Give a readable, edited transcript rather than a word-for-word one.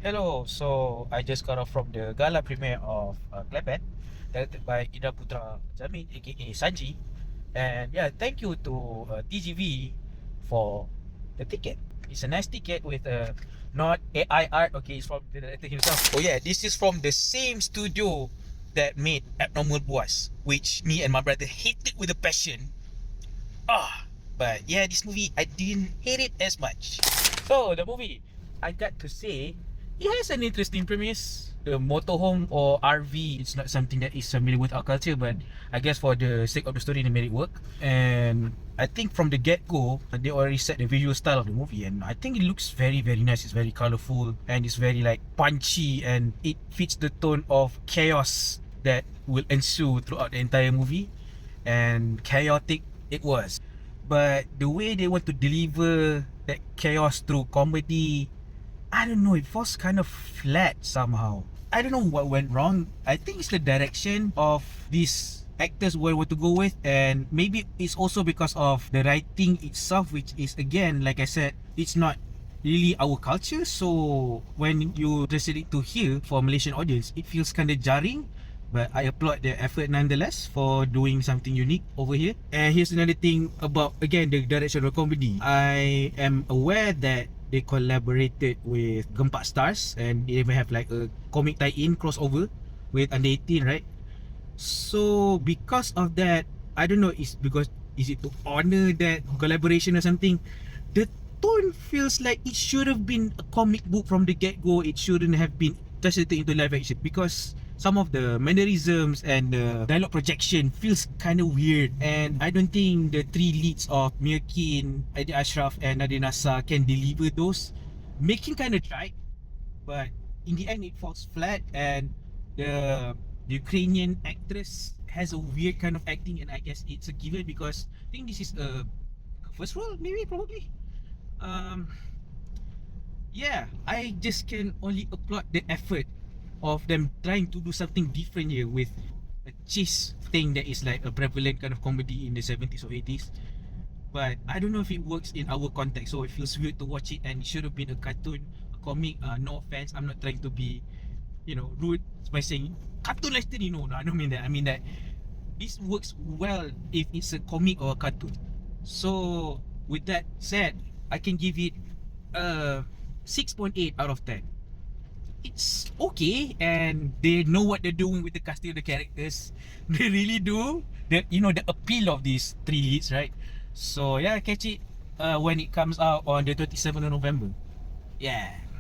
Hello, so I just got off from the Gala Premiere of Klepet, directed by Ida Putra Jamin, aka Sanji. And yeah, thank you to TGV for the ticket. It's a nice ticket with not AI art. Okay, it's from the director himself. Oh yeah, this is from the same studio that made Abnormal Boss, which me and my brother hated with a passion. Ah, but yeah, this movie I didn't hate it as much. So the movie, I got to say, it has an interesting premise. The motorhome or RV, it's not something that is familiar with our culture, but I guess for the sake of the story, they made it work. And I think from the get-go, they already set the visual style of the movie, and I think it looks very, very nice. It's very colorful and it's very like punchy, and it fits the tone of chaos that will ensue throughout the entire movie. And chaotic it was. But the way they want to deliver that chaos through comedy, I don't know, it falls kind of flat somehow. I don't know what went wrong. I think it's the direction of these actors were what to go with, and maybe it's also because of the writing itself, which is again, like I said, it's not really our culture. So when you translate it to here for Malaysian audience, it feels kind of jarring. But I applaud their effort nonetheless for doing something unique over here. And here's another thing about, again, the direction of comedy. I am aware that they collaborated with Gempak Stars, and they even have like a comic tie-in crossover with Under 18, right? So because of that, I don't know, is it to honor that collaboration or something? The tone feels like it should have been a comic book from the get-go. It shouldn't have been translated into live action, because some of the mannerisms and the dialogue projection feels kind of weird, and I don't think the three leads of Mirkin, Adi Ashraf and Nadia Nasa can deliver those. Making kind of tried, but in the end it falls flat. And the Ukrainian actress has a weird kind of acting, and I guess it's a given because I think this is a first role, maybe, probably. um yeah, I just can only applaud the effort of them trying to do something different here with a chase thing that is like a prevalent kind of comedy in the 70s or 80s. But I don't know if it works in our context, so it feels weird to watch it, and it should have been a cartoon, a comic. No offense, I'm not trying to be, rude by saying cartoon like that. No, I don't mean that. I mean that this works well if it's a comic or a cartoon. So with that said, I can give it a 6.8 out of 10. It's okay, and they know what they're doing with the casting of the characters. They really do. The appeal of these three leads, right? So yeah, catch it when it comes out on the 27th of November. Yeah.